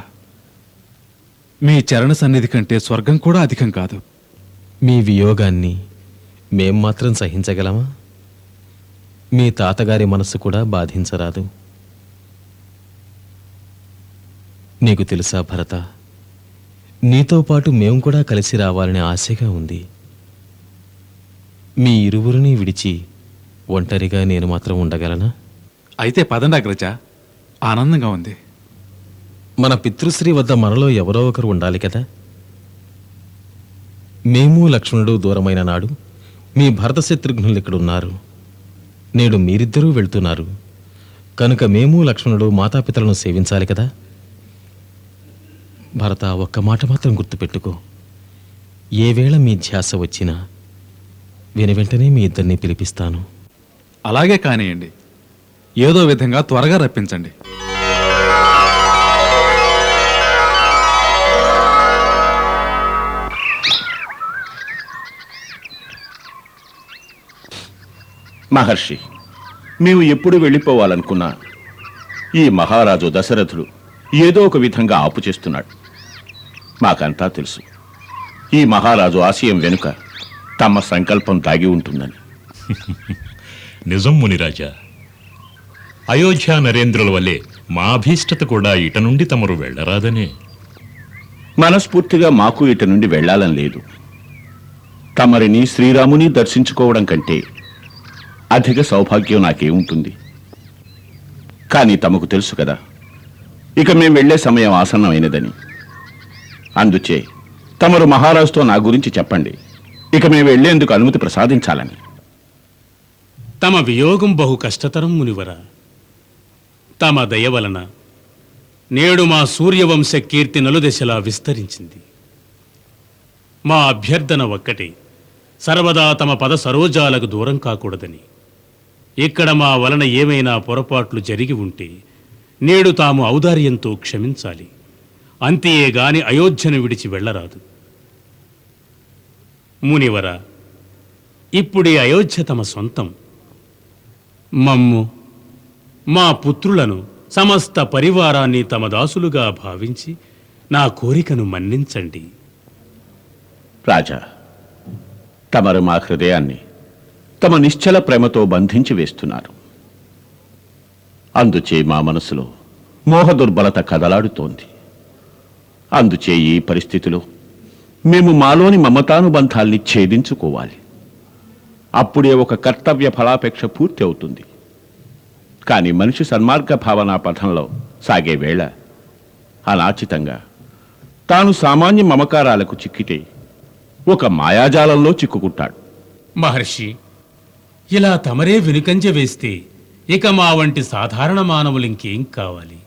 మీ చరణ సన్నిధి కంటే స్వర్గం కూడా అధికం కాదు. మీ వియోగాన్ని మేం మాత్రం సహించగలమా? మీ తాతగారి మనస్సు కూడా బాధించరాదు. నీకు తెలుసా భరత, నీతో పాటు మేము కూడా కలిసి రావాలనే ఆశగా ఉంది. మీ ఇరువురిని విడిచి ఒంటరిగా నేను మాత్రం ఉండగలనా? అయితే పదండి అగ్రజ, ఆనందంగా ఉంది. మన పితృశ్రీ వద్ద మనలో ఎవరో ఒకరు ఉండాలి కదా. మేము లక్ష్మణుడు దూరమైన నాడు మీ భరత శత్రుఘ్నులు ఇక్కడున్నారు. నేడు మీరిద్దరూ వెళ్తున్నారు కనుక మేము లక్ష్మణుడు మాతాపితలను సేవించాలి కదా. భరత, ఒక్క మాట మాత్రం గుర్తుపెట్టుకో, ఏ వేళ మీ ధ్యాస వచ్చినా వెంటనే మీ ఇద్దరిని పిలిపిస్తాను. అలాగే కానియండి, ఏదో విధంగా త్వరగా రప్పించండి. మహర్షి, మేము ఎప్పుడు వెళ్ళిపోవాలనుకున్నా ఈ మహారాజు దశరథుడు ఏదో ఒక విధంగా ఆపు చేస్తున్నాడు. మాకంతా తెలుసు, ఈ మహారాజు ఆశయం వెనుక తమ సంకల్పం దాగి ఉంటుందని. నిజం మునిరాజా, అయోధ్య నరేంద్రుల వల్లే మా అభీష్టత కూడా ఇట నుండి తమరు వెళ్ళరాదనే. మనస్ఫూర్తిగా మాకు ఇట నుండి వెళ్ళాలని లేదు. తమరిని శ్రీరాముని దర్శించుకోవడం కంటే అధిక సౌభాగ్యం నాకేముంటుంది. కానీ తమకు తెలుసు కదా, ఇక మేం వెళ్లే సమయం ఆసన్నమైనదని. అందుచే తమరు మహారాజుతో నా గురించి చెప్పండి, ఇక మేము వెళ్లేందుకు అనుమతి ప్రసాదించాలని. తమ వియోగం బహు కష్టతరం మునివర. తమ దయ వలన నేడు మా సూర్యవంశ కీర్తి నలుదెశలా విస్తరించింది. మా అభ్యర్థన ఒక్కటే, సర్వదా తమ పద సరోజాలకు దూరం కాకూడదని. ఇక్కడ మా వలన ఏమైనా పొరపాట్లు జరిగి ఉంటే నేడు తాము ఔదార్యంతో క్షమించాలి. అంతేగాని అయోధ్యను విడిచి వెళ్ళరాదు. మునివర, ఇప్పుడీ అయోధ్య తమ సొంతం. మమ్ము, మా పుత్రులను, సమస్త పరివారాన్ని తమ దాసులుగా భావించి నా కోరికను మన్నించండి. రాజా, తమరు మా హృదయాన్ని తమ నిశ్చల ప్రేమతో బంధించి వేస్తున్నారు. అందుచే మా మనసులో మోహదుర్బలత కదలాడుతోంది. అందుచే ఈ పరిస్థితిలో మేము మాలోని మమతానుబంధాల్ని ఛేదించుకోవాలి. అప్పుడే ఒక కర్తవ్య ఫలాపేక్ష పూర్తి అవుతుంది. కానీ మనిషి సన్మార్గ భావనా పథంలో సాగే వేళ అనాచితంగా తాను సామాన్య మమకారాలకు చిక్కితే ఒక మాయాజాలంలో చిక్కుకుంటాడు. మహర్షి, ఇలా తమరే వెనుకంజ వేస్తే ఇక మా వంటి సాధారణ మానవులు ఇంకేం కావాలి?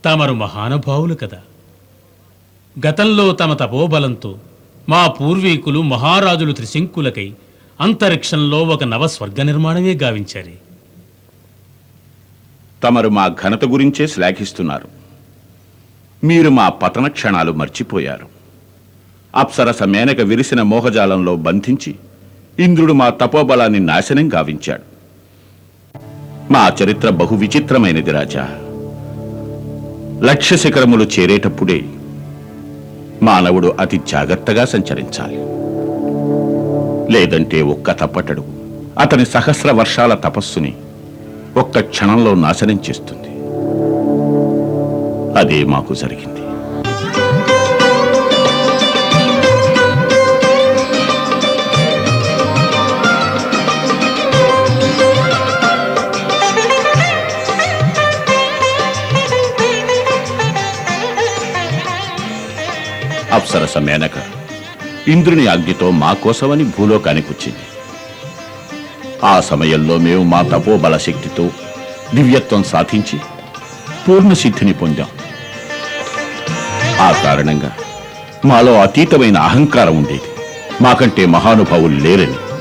తమరు మహానుభావులు కదా. గతంలో తమ తపోబలంతో మా పూర్వీకులు మహారాజులు త్రిశంకులకై అంతరిక్షంలో ఒక నవ స్వర్గ నిర్మాణమే గావించారే. తమరు మా ఘనత గురించే శ్లాఘిస్తున్నారు. మీరు మా పతన క్షణాలు మర్చిపోయారు. అప్సరస మేనక విరిసిన మోహజాలంలో బంధించి ఇంద్రుడు మా తపోబలాన్ని నాశనం గావించాడు. మా చరిత్ర బహు విచిత్రమైనది రాజా. లక్ష్య శిఖరములు చేరేటప్పుడే మానవుడు అతి జాగ్రత్తగా సంచరించాలి. లేదంటే ఒక్క తప్పటడు అతని సహస్ర వర్షాల తపస్సుని ఒక్క క్షణంలో నాశనం చేస్తుంది. అదే మాకు జరిగింది. అప్సరస మేనక ఇంద్రుని ఆజ్ఞతో మా కోసమని భూలోకానికి వచ్చింది. ఆ సమయంలో మేము మా తపోబల శక్తితో దివ్యత్వం సాధించి పూర్ణ సిద్ధిని పొందాం. ఆ కారణంగా మాలో అతీతమైన అహంకారం ఉండేది. మాకంటే మహానుభావులు లేరని.